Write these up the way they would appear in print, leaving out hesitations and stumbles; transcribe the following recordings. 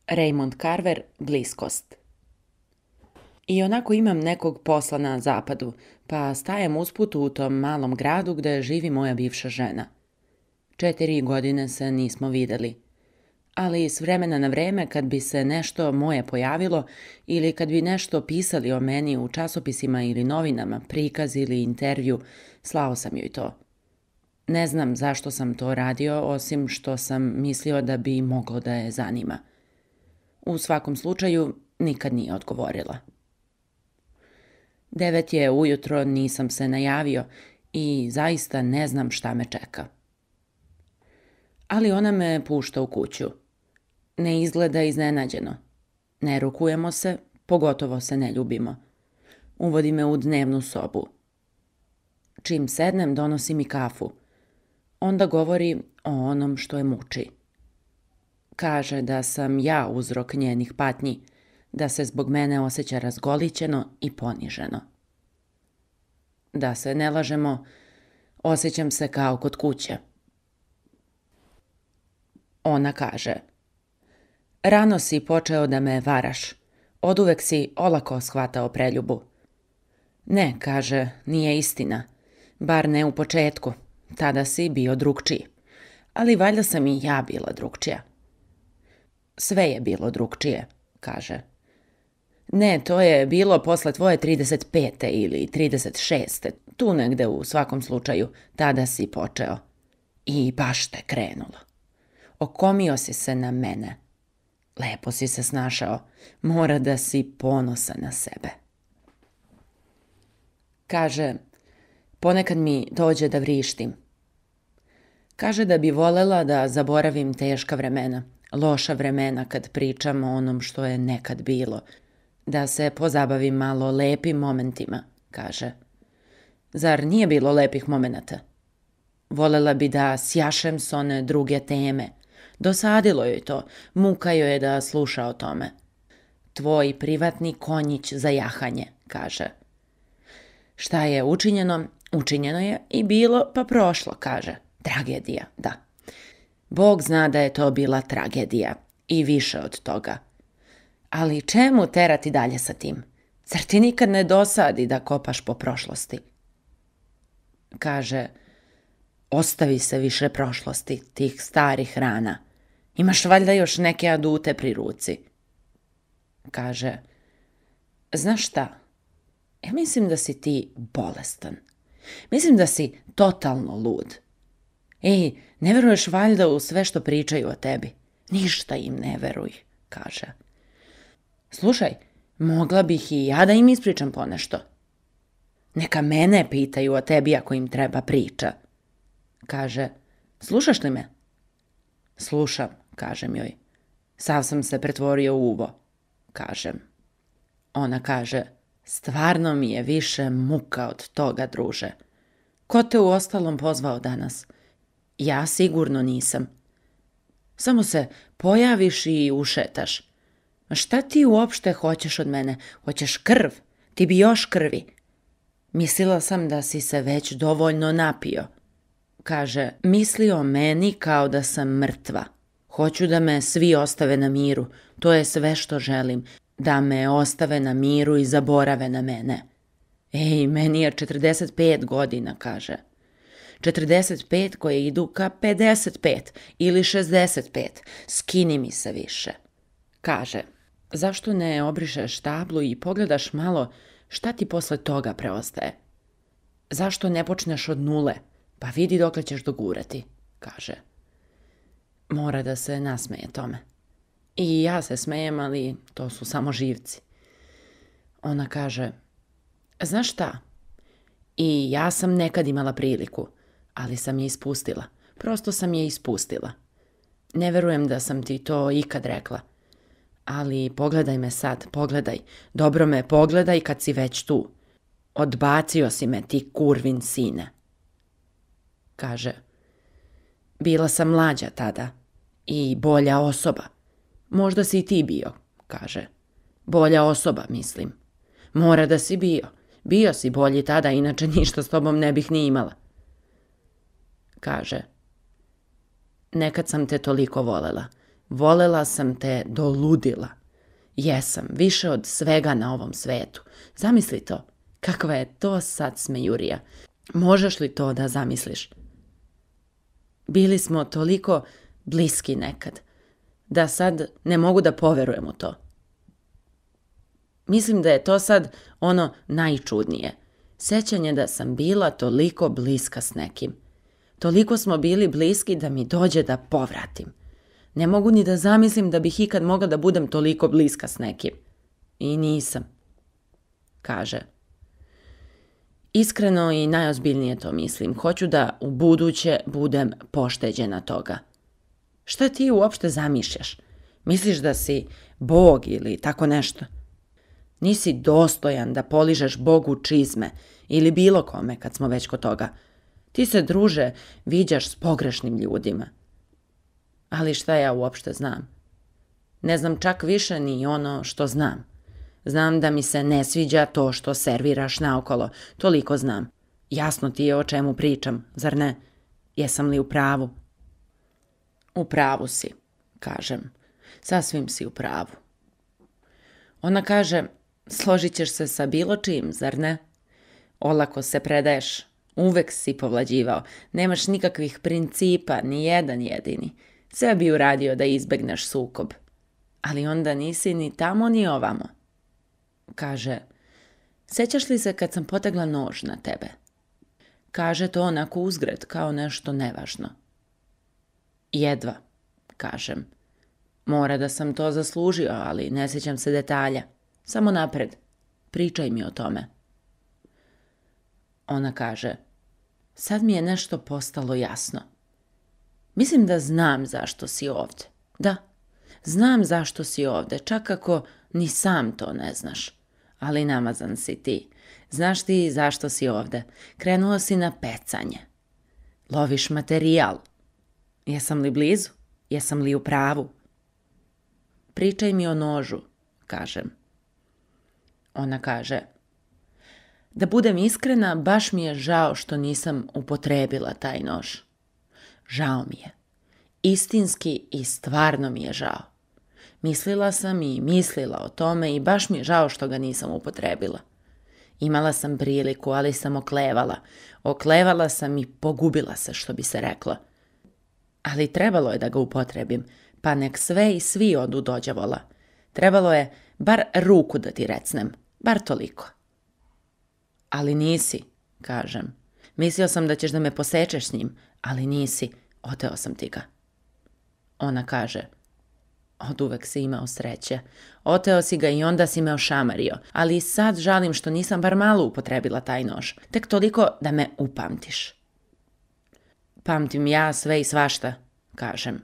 Raymond Carver, Bliskost. I onako imam nekog posla na zapadu, pa stajem usput u tom malom gradu gde živi moja bivša žena. 4 godine se nismo videli. Ali s vremena na vreme kad bi se nešto moje pojavilo ili kad bi nešto pisali o meni u časopisima ili novinama, prikaz ili intervju, slao sam joj to. Ne znam zašto sam to radio, osim što sam mislio da bi moglo da je zanima. U svakom slučaju, nikad nije odgovorila. 9 je ujutro, nisam se najavio i zaista ne znam šta me čeka. Ali ona me pušta u kuću. Ne izgleda iznenađeno. Ne rukujemo se, pogotovo se ne ljubimo. Uvodi me u dnevnu sobu. Čim sednem, donosi mi kafu. Onda govori o onom što je muči. Kaže da sam ja uzrok njenih patnji, da se zbog mene osjeća razgolićeno i poniženo. Da se ne lažemo, osjećam se kao kod kuće. Ona kaže: rano si počeo da me varaš, oduvek si olako shvatao preljubu. Ne, kaže, nije istina, bar ne u početku, tada si bio drugčiji, ali valjda sam i ja bila drugčija. Sve je bilo drugčije, kaže. Ne, to je bilo posle tvoje 35. ili 36. Tu negde u svakom slučaju, tada si počeo. I baš te krenulo. Okomio si se na mene. Lepo si se snašao. Mora da si ponosan na sebe. Kaže, ponekad mi dođe da vrištim. Kaže da bi volela da zaboravim teška vremena, loša vremena kad pričam o onom što je nekad bilo, da se pozabavim malo lepim momentima, kaže. Zar nije bilo lepih momenata? Volela bi da sjašem s one druge teme. Dosadilo joj to, muka joj je da sluša o tome. Tvoj privatni konjić za jahanje, kaže. Šta je učinjeno? Učinjeno je i bilo pa prošlo, kaže. Tragedija, da. Bog zna da je to bila tragedija i više od toga. Ali čemu terati dalje sa tim? Zar ti nikad ne dosadi da kopaš po prošlosti? Kaže, ostavi se više prošlosti, tih starih rana. Imaš valjda još neke adute pri ruci. Kaže, znaš šta? Ja mislim da si ti bolestan. Mislim da si totalno lud. Ej, ne veruješ valjda u sve što pričaju o tebi? Ništa im ne veruj, kaže. Slušaj, mogla bih i ja da im ispričam ponešto. Neka mene pitaju o tebi ako im treba priča. Kaže, slušaš li me? Slušam, kažem joj. Sav sam se pretvorio u uvo, kažem. Ona kaže, stvarno mi je više muka od toga, druže. Ko te u ostalom pozvao danas? Ja sigurno nisam. Samo se pojaviš i ušetaš. Šta ti uopšte hoćeš od mene? Hoćeš krv? Ti bi još krvi. Mislila sam da si se već dovoljno napio. Kaže, misli o meni kao da sam mrtva. Hoću da me svi ostave na miru. To je sve što želim. Da me ostave na miru i zaborave na mene. Ej, meni je 45 godina, kaže. 45 koje idu ka 55 ili 65. Skini mi se više. Kaže, zašto ne obrišeš tablu i pogledaš malo šta ti posle toga preostaje? Zašto ne počneš od nule? Pa vidi dokle ćeš dogurati, kaže. Mora da se nasmeje tome. I ja se smejem, ali to su samo živci. Ona kaže, znaš šta? I ja sam nekad imala priliku, ali sam je ispustila. Prosto sam je ispustila. Ne verujem da sam ti to ikad rekla. Ali pogledaj me sad, pogledaj. Dobro me pogledaj kad si već tu. Odbacio si me, ti kurvin sine. Kaže, bila sam mlađa tada i bolja osoba. Možda si i ti bio, kaže. Bolja osoba, mislim. Mora da si bio. Bio si bolji tada, inače ništa s tobom ne bih ni imala. Kaže, nekad sam te toliko volela. Volela sam te do ludila. Jesam, više od svega na ovom svetu. Zamisli to. Kakva je to sad smejurija. Možeš li to da zamisliš? Bili smo toliko bliski nekad, da sad ne mogu da poverujem u to. Mislim da je to sad ono najčudnije. Sećanje da sam bila toliko bliska s nekim. Toliko smo bili bliski da mi dođe da povratim. Ne mogu ni da zamislim da bih ikad mogla da budem toliko bliska s nekim. I nisam. Kaže. Iskreno i najozbiljnije to mislim. Hoću da u buduće budem pošteđena toga. Šta ti uopšte zamišljaš? Misliš da si Bog ili tako nešto? Nisi dostojan da poližeš Bogu čizme ili bilo kome kad smo već kod toga. Ti se, druže, viđaš s pogrešnim ljudima. Ali šta ja uopšte znam? Ne znam čak više ni ono što znam. Znam da mi se ne sviđa to što serviraš naokolo. Toliko znam. Jasno ti je o čemu pričam, zar ne? Jesam li u pravu? U pravu si, kažem. Sasvim si u pravu. Ona kaže, složit ćeš se sa bilo čim, zar ne? Olako se predaješ. Uvek si povlađivao. Nemaš nikakvih principa, ni jedan jedini. Sve bi uradio da izbegneš sukob. Ali onda nisi ni tamo ni ovamo. Kaže, sećaš li se kad sam potegla nož na tebe? Kaže to onako uzgred, kao nešto nevažno. Jedva, kažem. Mora da sam to zaslužio, ali ne sjećam se detalja. Samo napred, pričaj mi o tome. Ona kaže, sad mi je nešto postalo jasno. Mislim da znam zašto si ovdje. Da, znam zašto si ovdje, čak ako ni sam to ne znaš. Ali namazan si ti. Znaš ti zašto si ovdje? Krenuo si na pecanje. Loviš materijal. Jesam li blizu? Jesam li u pravu? Pričaj mi o nožu, kažem. Ona kaže, da budem iskrena, baš mi je žao što nisam upotrebila taj nož. Žao mi je. Istinski i stvarno mi je žao. Mislila sam i mislila o tome i baš mi je žao što ga nisam upotrebila. Imala sam priliku, ali sam oklevala. Oklevala sam i pogubila se, što bi se reklo. Ali trebalo je da ga upotrebim, pa nek sve i svi odu dođavola. Trebalo je bar ruku da ti recnem, bar toliko. Ali nisi, kažem. Mislio sam da ćeš da me posečeš s njim, ali nisi, oteo sam ti ga. Ona kaže, oduvek si imao sreće. Oteo si ga i onda si me ošamario, ali sad žalim što nisam bar malo upotrebila taj nož. Tek toliko da me upamtiš. Pamtim ja sve i svašta, kažem,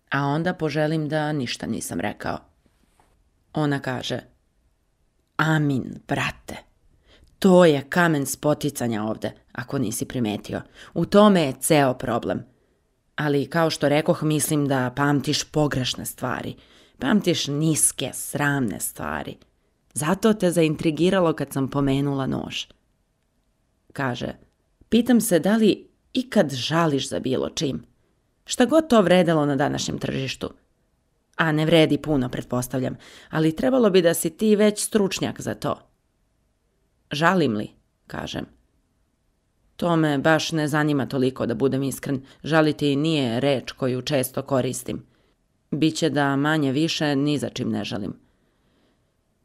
a onda poželim da ništa nisam rekao. Ona kaže, amin, brate. To je kamen spoticanja ovde, ako nisi primetio. U tome je ceo problem. Ali, kao što rekoh, mislim da pamtiš pogrešne stvari. Pamtiš niske, sramne stvari. Zato te zaintrigiralo kad sam pomenula nož. Kaže, pitam se da li ikad žališ za bilo čim. Šta god to vredelo na današnjem tržištu. A ne vredi puno, pretpostavljam, ali trebalo bi da si ti već stručnjak za to. Žalim li, kažem. To me baš ne zanima toliko, da budem iskren. Žaliti nije reč koju često koristim. Biće da manje više ni za čim ne žalim.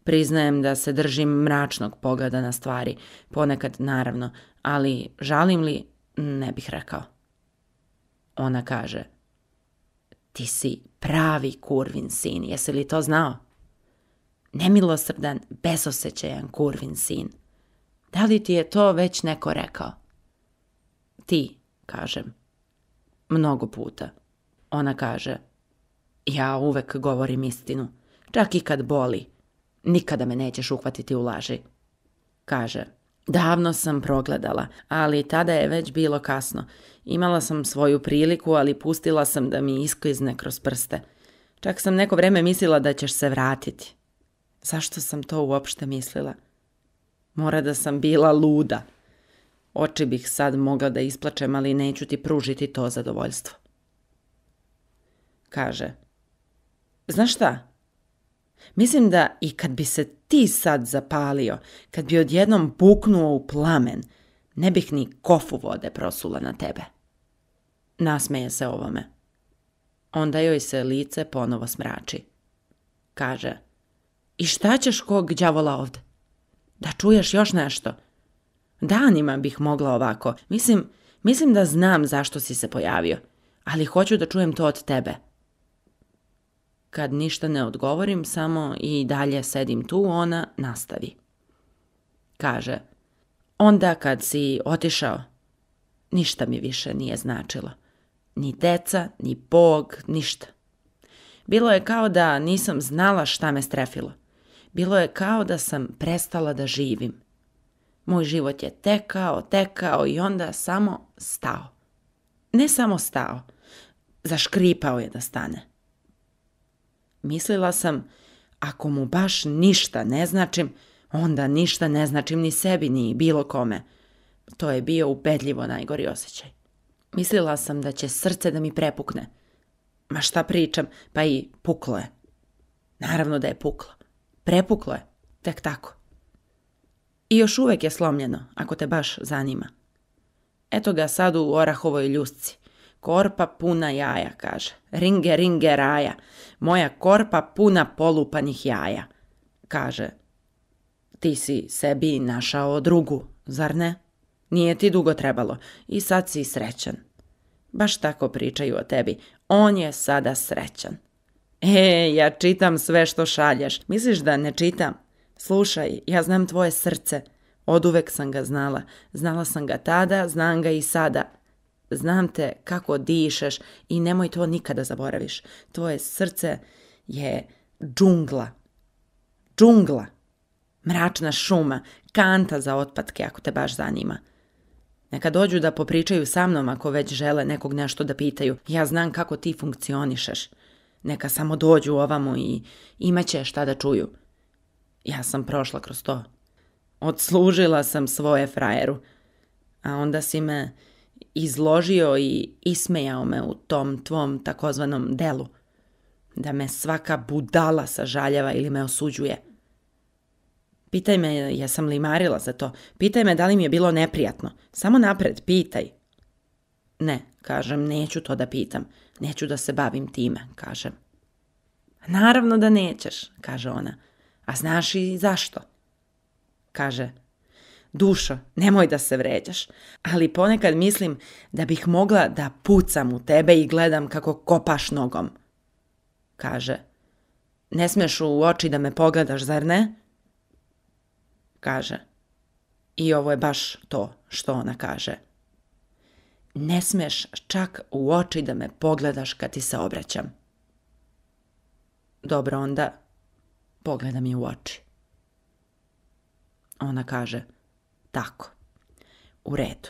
Priznajem da se držim mračnog pogleda na stvari, ponekad naravno, ali žalim li, ne bih rekao. Ona kaže, ti si pravi kurvin sin, jesi li to znao? Nemilosrdan, bezosećajan kurvin sin. Da li ti je to već neko rekao? Ti, kažem. Mnogo puta. Ona kaže, ja uvek govorim istinu, čak i kad boli. Nikada me nećeš uhvatiti u laži. Kaže, davno sam progledala, ali tada je već bilo kasno. Imala sam svoju priliku, ali pustila sam da mi isklizne kroz prste. Čak sam neko vreme mislila da ćeš se vratiti. Zašto sam to uopšte mislila? Mora da sam bila luda. Oči bih sad mogla da isplačem, ali neću ti pružiti to zadovoljstvo. Kaže, Znaš šta? Mislim da i kad bi se ti sad zapalio, kad bi odjednom buknuo u plamen, ne bih ni kofu vode prosula na tebe. Nasmeje se ovome. Onda joj se lice ponovo smrači. Kaže, i šta ćeš kog đavola ovde? Da čuješ još nešto? Danima bih mogla ovako. Mislim da znam zašto si se pojavio, ali hoću da čujem to od tebe. Kad ništa ne odgovorim, samo i dalje sedim tu, ona nastavi. Kaže, onda kad si otišao, ništa mi više nije značilo. Ni deca, ni Bog, ništa. Bilo je kao da nisam znala šta me strefilo. Bilo je kao da sam prestala da živim. Moj život je tekao i onda samo stao. Ne samo stao, zaškripao je da stane. Mislila sam, ako mu baš ništa ne značim, onda ništa ne značim ni sebi, ni bilo kome. To je bio ubedljivo najgori osjećaj. Mislila sam da će srce da mi prepukne. Ma šta pričam, pa i puklo je. Naravno da je puklo. Prepuklo je, tek tako. I još uvek je slomljeno, ako te baš zanima. Eto ga sad u orahovoj ljusci. Korpa puna jaja, kaže. Ringe, ringe, raja. Moja korpa puna polupanih jaja. Kaže, ti si sebi našao drugu, zar ne? Nije ti dugo trebalo i sad si srećan. Baš tako pričaju o tebi. On je sada srećan. Ja čitam sve što šalješ. Misliš da ne čitam? Slušaj, ja znam tvoje srce. Oduvek sam ga znala. Znala sam ga tada, znam ga i sada. Znam te kako dišeš i nemoj to nikada zaboraviš. Tvoje srce je džungla. Džungla. Mračna šuma, kanta za otpatke ako te baš zanima. Neka dođu da popričaju sa mnom ako već žele nekog nešto da pitaju. Ja znam kako ti funkcionišeš. Neka samo dođu ovamo i imaće šta da čuju. Ja sam prošla kroz to. Odslužila sam svoje frajeru. A onda si me izložio i ismejao me u tom tvom takozvanom delu. Da me svaka budala sažaljava ili me osuđuje. Pitaj me jesam li marila za to. Pitaj me da li mi je bilo neprijatno. Samo napred, pitaj. Ne, kažem, neću to da pitam. Neću da se bavim time, kažem. Naravno da nećeš, kaže ona. A znaš i zašto? Kaže, dušo, nemoj da se vređaš, ali ponekad mislim da bih mogla da pucam u tebe i gledam kako kopaš nogom. Kaže, ne smeš u oči da me pogledaš, zar ne? Kaže, i ovo je baš to što ona kaže. Ne smeš čak u oči da me pogledaš kad ti se obraćam. Dobro, onda pogleda mi u oči. Ona kaže, tako, u redu,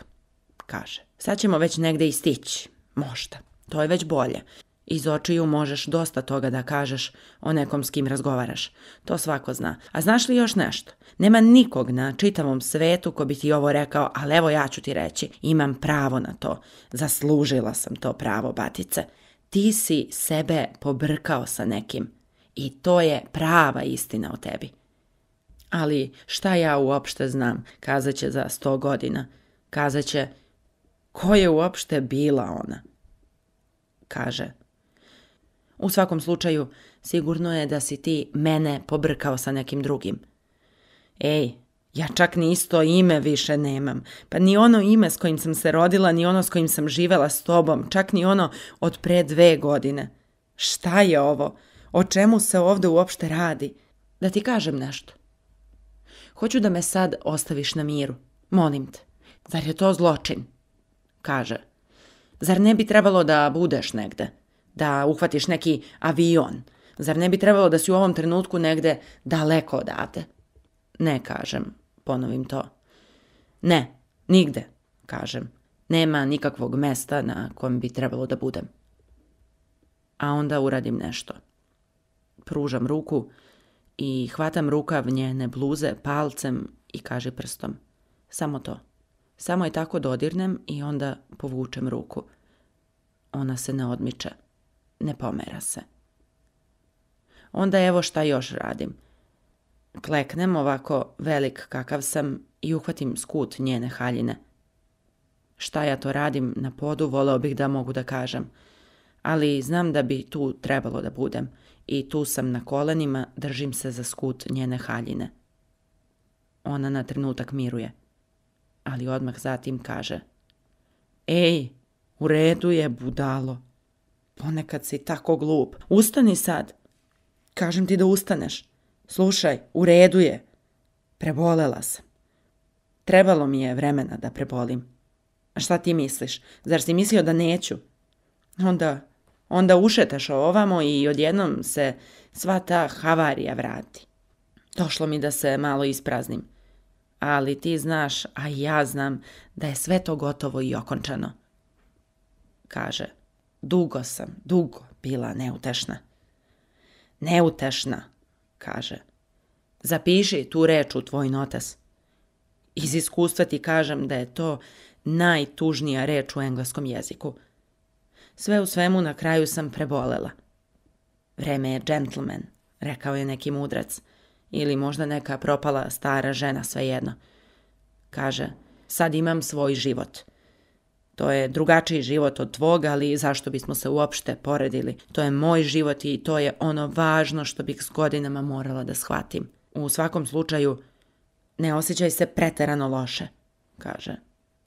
kaže. Sad ćemo već negde i stići, možda, to je već bolje. Iz očiju možeš dosta toga da kažeš o nekom s kim razgovaraš. To svako zna. A znaš li još nešto? Nema nikog na čitavom svetu ko bi ti ovo rekao, ali evo ja ću ti reći. Imam pravo na to. Zaslužila sam to pravo, batice. Ti si sebe pobrkao sa nekim. I to je prava istina o tebi. Ali šta ja uopšte znam, kazaće za 100 godina. Kazaće, ko je uopšte bila ona? Kaže, u svakom slučaju, sigurno je da si ti mene pobrkao sa nekim drugim. Ej, ja čak ni isto ime više nemam. Pa ni ono ime s kojim sam se rodila, ni ono s kojim sam živela s tobom, čak ni ono od pre 2 godine. Šta je ovo? O čemu se ovdje uopšte radi? Da ti kažem nešto. Hoću da me sad ostaviš na miru. Molim te. Zar je to zločin? Kaže. Zar ne bi trebalo da budeš negde? Da uhvatiš neki avion? Zar ne bi trebalo da si u ovom trenutku negde daleko odavde? Ne, kažem. Ponovim to. Ne, nigde, kažem. Nema nikakvog mesta na kojem bi trebalo da budem. A onda uradim nešto. Pružam ruku i hvatam rukav njene bluze palcem i kaže prstom. Samo to. Samo je tako dodirnem i onda povučem ruku. Ona se ne odmiče. Ne pomera se. Onda evo šta još radim. Kleknem ovako velik kakav sam i uhvatim skut njene haljine. Šta ja to radim na podu, voleo bih da mogu da kažem. Ali znam da bi tu trebalo da budem i tu sam na kolenima, držim se za skut njene haljine. Ona na trenutak miruje, ali odmah zatim kaže: Ej, u redu je, budalo. Ponekad si tako glup. Ustani sad. Kažem ti da ustaneš. Slušaj, u redu je. Prebolela sam. Trebalo mi je vremena da prebolim. A šta ti misliš? Zar si mislio da neću? Onda ušetaš ovamo i odjednom se sva ta havarija vrati. Došlo mi da se malo ispraznim. Ali ti znaš, a ja znam, da je sve to gotovo i okončano. Kaže: dugo sam bila neutešna. Neutešna, kaže. Zapiši tu reč u tvoj notes. Iz iskustva ti kažem da je to najtužnija reč u engleskom jeziku. Sve u svemu na kraju sam prebolela. Vreme je džentlmen, rekao je neki mudrac. Ili možda neka propala stara žena, svejedno. Kaže: sad imam svoj život. To je drugačiji život od tvog, ali zašto bismo se uopšte poredili? To je moj život i to je ono važno što bih s godinama morala da shvatim. U svakom slučaju, ne osjećaj se preterano loše, kaže.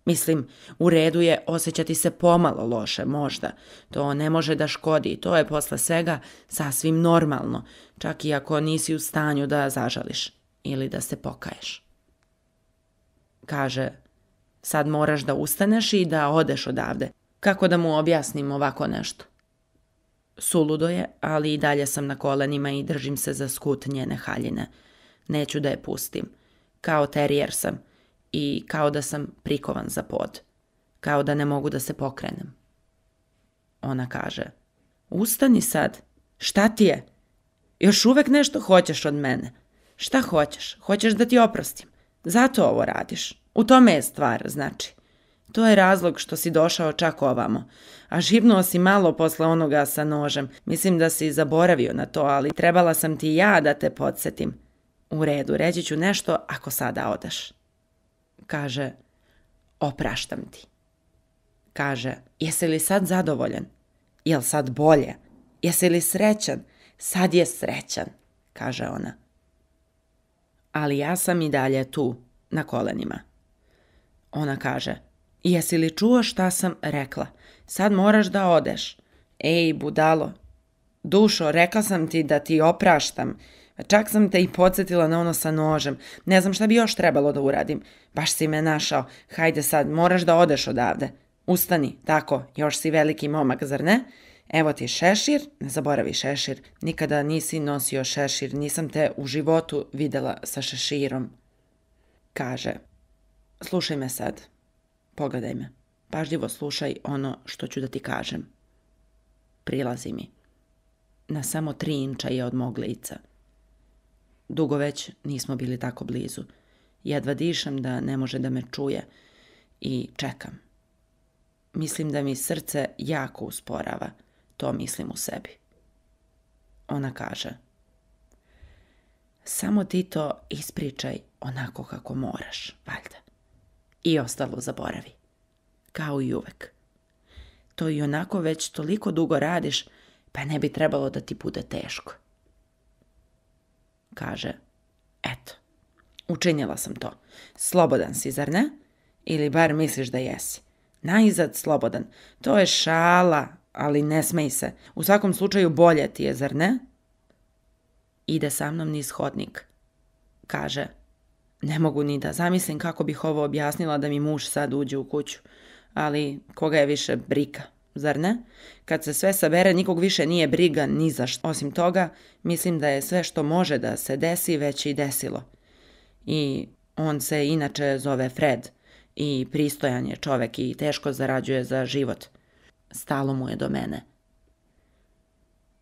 Mislim, u redu je osjećati se pomalo loše, možda. To ne može da škodi, to je posle svega sasvim normalno, čak i ako nisi u stanju da zažališ ili da se pokaješ. Kaže: sad moraš da ustaneš i da odeš odavde. Kako da mu objasnim ovako nešto? Suludo je, ali i dalje sam na kolenima i držim se za skut njene haljine. Neću da je pustim. Kao terijer sam i kao da sam prikovan za pod. Kao da ne mogu da se pokrenem. Ona kaže: ustani sad. Šta ti je? Još uvek nešto hoćeš od mene. Šta hoćeš? Hoćeš da ti oprostim. Zato ovo radiš. U tome je stvar, znači. To je razlog što si došao čak ovamo. A živnuo si malo posle onoga sa nožem. Mislim da si zaboravio na to, ali trebala sam ti ja da te podsjetim. U redu, reći ću nešto ako sada odeš. Kaže: opraštam ti. Kaže: jesi li sad zadovoljan? Jel sad bolje? Jesi li srećan? Sad je srećan, kaže ona. Ali ja sam i dalje tu, na kolenima. Ona kaže: jesi li čuo šta sam rekla? Sad moraš da odeš. Ej, budalo. Dušo, rekla sam ti da ti opraštam. Čak sam te i podsjetila na ono sa nožem. Ne znam šta bi još trebalo da uradim. Baš si me našao. Hajde sad, moraš da odeš odavde. Ustani, tako, još si veliki momak, zar ne? Evo ti šešir, ne zaboravi šešir. Nikada nisi nosio šešir, nisam te u životu videla sa šeširom. Kaže: slušaj me sad. Pogledaj me. Pažljivo slušaj ono što ću da ti kažem. Prilazi mi. Na samo 3 inča je od mog lica. Dugo već nismo bili tako blizu. Jedva dišem da ne može da me čuje i čekam. Mislim da mi srce jako usporava. To mislim u sebi. Ona kaže: samo ti to ispričaj onako kako moraš, valjda. I ostalo zaboravi. Kao i uvek. To i onako već toliko dugo radiš, pa ne bi trebalo da ti bude teško. Kaže: eto, učinila sam to. Slobodan si, zar ne? Ili bar misliš da jesi. Najzad slobodan. To je šala, ali ne smej se. U svakom slučaju bolje ti je, zar ne? Ide sa mnom niz hodnik. Kaže: ne mogu ni da zamislim kako bih ovo objasnila da mi muž sad uđe u kuću. Ali koga je više briga, zar ne? Kad se sve sabere, nikog više nije briga ni za što. Osim toga, mislim da je sve što može da se desi već i desilo. I on se inače zove Fred i pristojan je čovek i teško zarađuje za život. Stalo mu je do mene.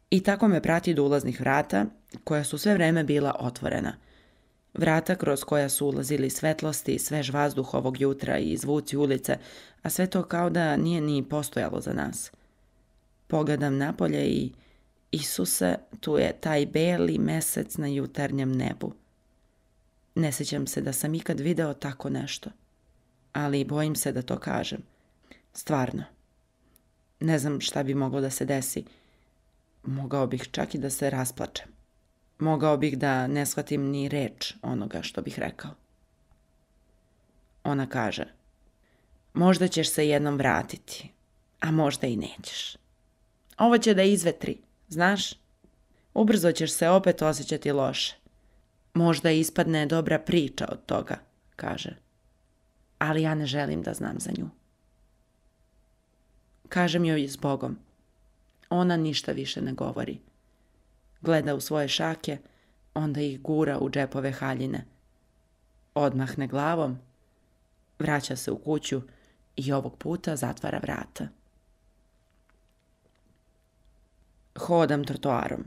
I tako me prati do ulaznih vrata, koja su sve vreme bila otvorena. Vrata kroz koja su ulazili svetlosti i svež vazduh ovog jutra i zvuci ulice, a sve to kao da nije ni postojalo za nas. Pogledam napolje i Isuse, tu je taj beli mesec na jutarnjem nebu. Ne sjećam se da sam ikad video tako nešto, ali bojim se da to kažem. Stvarno. Ne znam šta bi moglo da se desi. Mogao bih čak i da se rasplačem. Mogao bih da ne shvatim ni reč onoga što bih rekao. Ona kaže, možda ćeš se jednom vratiti, a možda i nećeš. Ovo će da izvetri, znaš? Ubrzo ćeš se opet osjećati loše. Možda ispadne dobra priča od toga, kaže. Ali ja ne želim da znam za nju. Kažem joj s Bogom. Ona ništa više ne govori. Gleda u svoje šake, onda ih gura u džepove haljine. Odmahne glavom, vraća se u kuću i ovog puta zatvara vrata. Hodam trotoarom.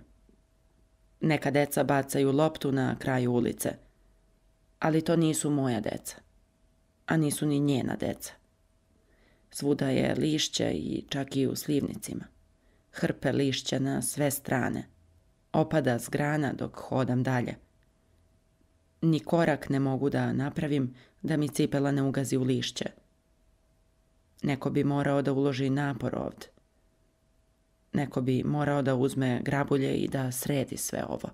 Neka deca bacaju loptu na kraju ulice, ali to nisu moja deca, a nisu ni njena deca. Svuda je lišće i čak i u slivnicima. Hrpe lišća na sve strane. Opada s grana dok hodam dalje. Ni korak ne mogu da napravim da mi cipela ne ugazi u lišće. Neko bi morao da uloži napor ovdje. Neko bi morao da uzme grabulje i da sredi sve ovo.